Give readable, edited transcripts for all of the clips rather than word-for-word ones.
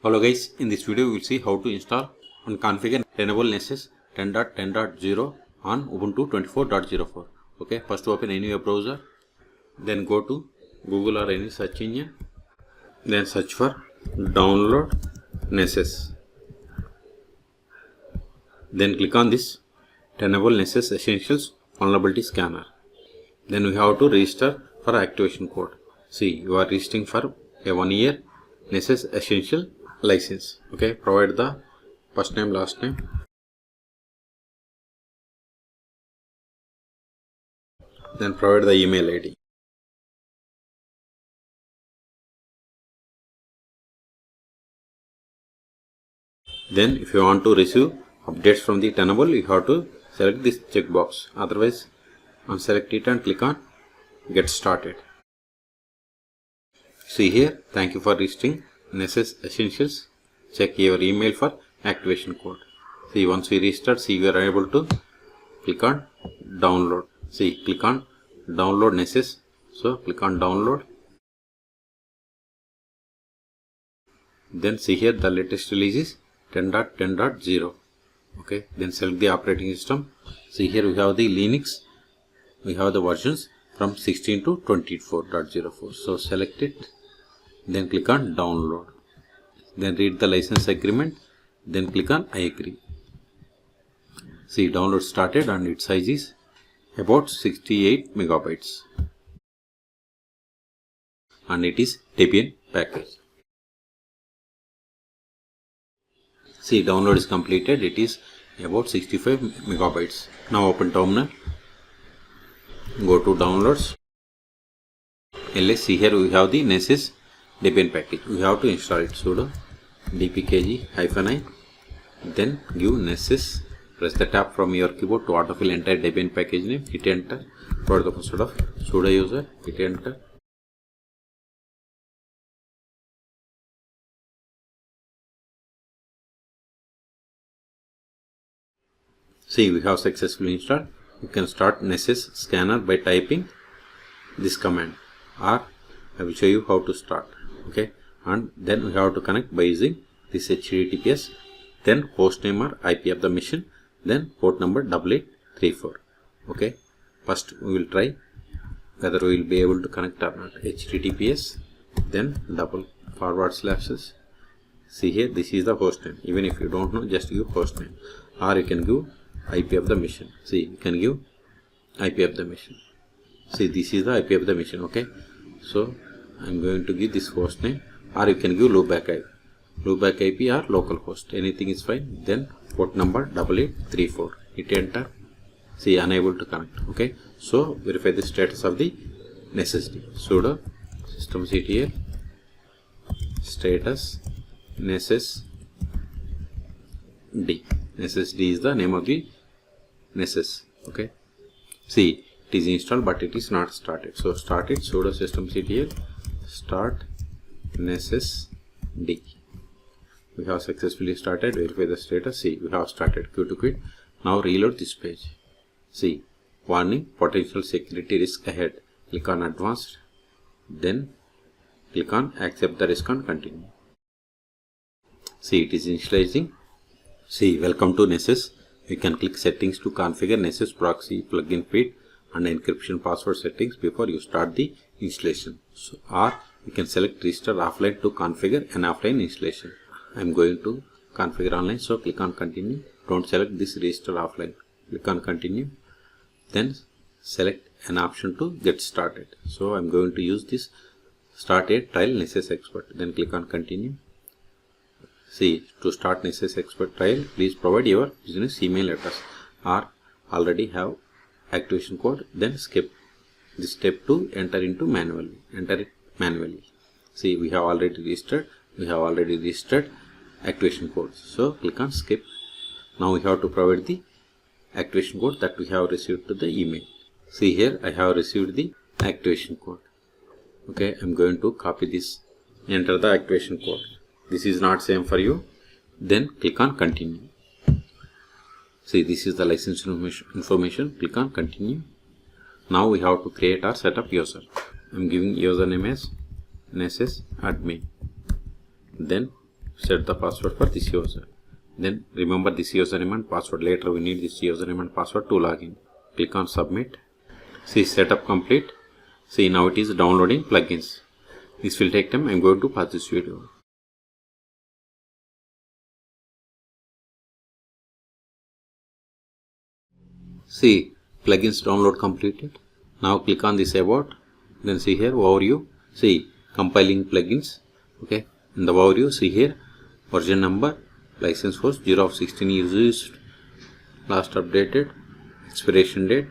Hello guys, in this video we will see how to install and configure Tenable Nessus 10.10.0 on Ubuntu 24.04. Okay, first open any web browser, then go to Google or any search engine, then search for download Nessus. Then click on this Tenable Nessus Essentials vulnerability scanner. Then we have to register for activation code. See, you are registering for a 1 year Nessus Essential license. Okay, provide the first name, last name, then provide the email ID. Then if you want to receive updates from the Tenable, you have to select this checkbox. Otherwise, unselect it and click on get started. See here, thank you for registering Nessus Essentials. Check your email for activation code. See, once we restart, see we are able to click on download. See, click on download Nessus. So click on download. Then see here the latest release is 10.10.0. Okay, then select the operating system. See here we have the Linux. We have the versions from 16 to 24.04. So select it. Then click on download. Then read the license agreement. Then click on I agree. See, download started and its size is about 68 megabytes. And it is Debian package. See, download is completed. It is about 65 megabytes. Now open terminal. Go to downloads. LS. See here we have the Nessus Debian package. We have to install it. Sudo dpkg-i. Then give Nessus. Press the tab from your keyboard to autofill entire Debian package name. Hit enter. Provide the password of sudo user. Hit enter. See, we have successfully installed. You can start Nessus scanner by typing this command, or I will show you how to start. Okay, and then we have to connect by using this HTTPS, then hostname or IP of the machine, then port number 8834. Okay, first we will try whether we will be able to connect or not. HTTPS, then // See here, this is the hostname. Even if you don't know, just give hostname, or you can give IP of the machine. See, you can give IP of the machine. See, this is the IP of the machine. Okay, so I'm going to give this host name, or you can give loopback IP. Loopback IP or localhost, anything is fine. Then port number 8834. Hit enter. See, unable to connect. Okay, so verify the status of the Nessus D. Sudo systemctl status Nessus D. Nessus D is the name of the Nessus. Okay, see, it is installed but it is not started. So start it. Sudo systemctl start Nessus D. We have successfully started. Verify the status. See, we have started. Q to quit. Now reload this page. See, warning, potential security risk ahead. Click on advanced. Then click on accept the risk and continue. See, it is initializing. See, welcome to Nessus. You can click settings to configure Nessus proxy, plugin feed and encryption password settings before you start the installation. So, or you can select register offline to configure an offline installation. I am going to configure online, so click on continue. Don't select this register offline. Click on continue. Then select an option to get started. So I am going to use this start a trial Nessus expert. Then click on continue. See, to start Nessus expert trial, please provide your business email address or already have activation code. Then skip this step to enter it manually. See, we have already registered. We have already registered activation code. So click on skip. Now we have to provide the activation code that we have received to the email. See here, I have received the activation code. Okay, I'm going to copy this. Enter the activation code. This is not same for you. Then click on continue. See, this is the license information. Click on continue. Now we have to create or set up user. I'm giving username as Nessus admin. Then set the password for this user. Then remember this username and password. Later we need this username and password to log in. Click on submit. See, setup complete. See, now it is downloading plugins. This will take time. I am going to pause this video. See, plugins download completed. Now click on this about. Then see here overview. See, compiling plugins. Okay. In the overview, see here version number, license host 0 of 16 used, last updated, expiration date,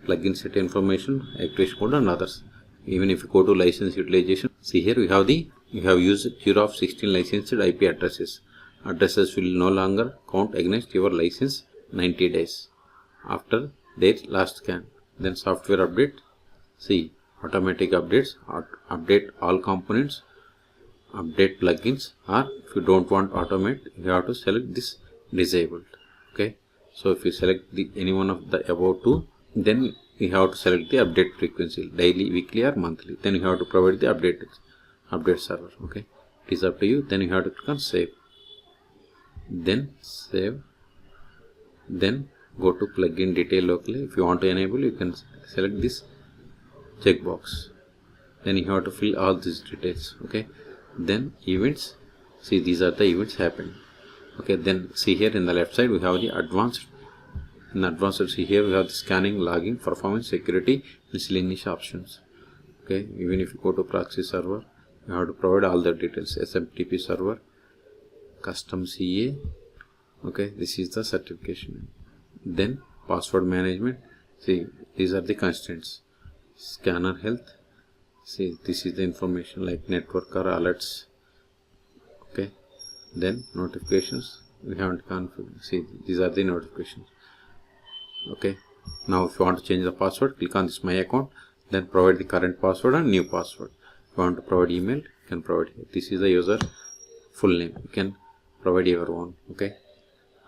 plugin set information, activation code and others. Even if you go to license utilization, see here you have used 0 of 16 licensed IP addresses. Addresses will no longer count against your license 90 days after their last scan. Then software update. See, automatic updates, update all components, update plugins, or if you don't want automate, you have to select this disabled. Okay, so if you select any one of the above two, then you have to select the update frequency, daily, weekly or monthly. Then you have to provide the update server. Okay, it is up to you. Then you have to click on save. Then save. Then go to plugin detail locally. If you want to enable, you can select this checkbox. Then you have to fill all these details. Okay. Then events. See, these are the events happening. Okay. Then see here in the left side we have the advanced. In the advanced, see here we have the scanning, logging, performance, security, miscellaneous options. Okay. Even if you go to proxy server, you have to provide all the details. SMTP server, custom CA. Okay. This is the certification. Then password management. See, these are the constraints. Scanner health. See, this is the information like network or alerts. Okay. Then notifications. We haven't configured. See, these are the notifications. Okay. Now if you want to change the password, click on this my account. Then provide the current password and new password. If you want to provide email, you can provide here. This is the user full name. You can provide your own. Okay.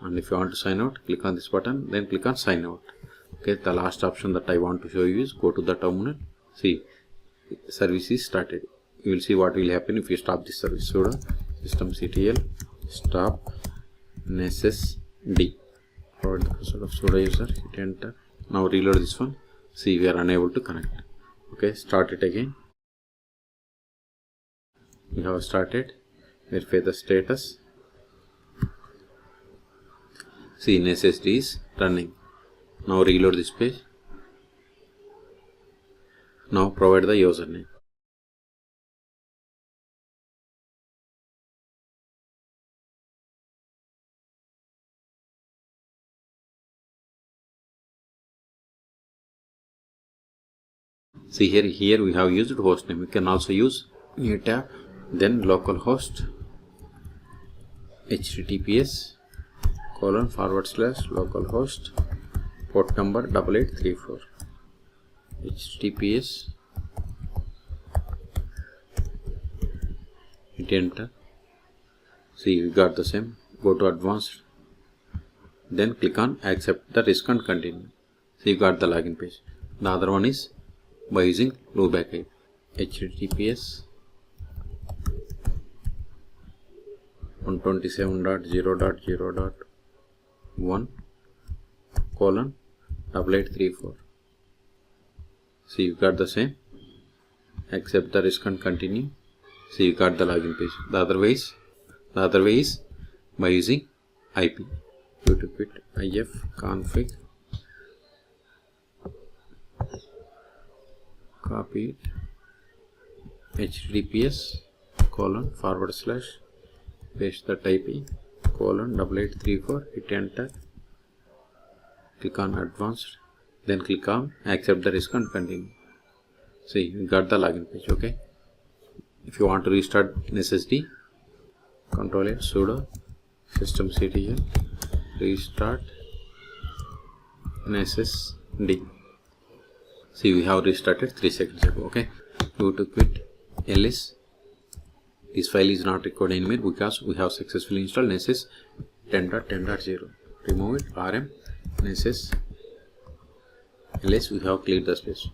And if you want to sign out, click on this button. Then click on sign out. Okay. The last option that I want to show you is go to the terminal. See, service is started. You will see what will happen if you stop this service. Sudo systemctl stop Nessus D. Provide the password of sudo user. Hit enter. Now reload this one. See, we are unable to connect. Okay, start it again. We have started. Verify the status. See, Nessus D is running. Now reload this page. Now provide the username. See here we have used hostname. We can also use new tab. Then localhost https://localhost port number 8834. https. Hit enter. See, we got the same. Go to advanced. Then click on accept the risk and continue. See, you got the login page. The other one is by using loopback IP. https 127.0.0.1:8834. See, you got the same. Accept the risk and continue. See, you got the login page. The other way is by using IP. You to quit ifconfig, copy it, https:// paste that IP :8834, hit enter, click on advanced, then click on accept the risk and continue. See, you got the login page. Okay. If you want to restart Nessus D, Control A, sudo systemctl restart Nessus D. See, we have restarted 3 seconds ago. Okay. You to quit ls. This file is not recorded anymore because we have successfully installed Nessus 10.10.0. Remove it. rm Nessus ls. We have cleared the space.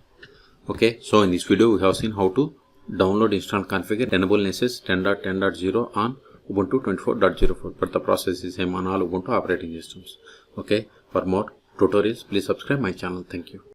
Okay. So in this video we have seen how to download, install, configure Tenable Nessus 10.10.0 on Ubuntu 24.04, but the process is same on all Ubuntu operating systems. Okay, for more tutorials, please subscribe my channel. Thank you.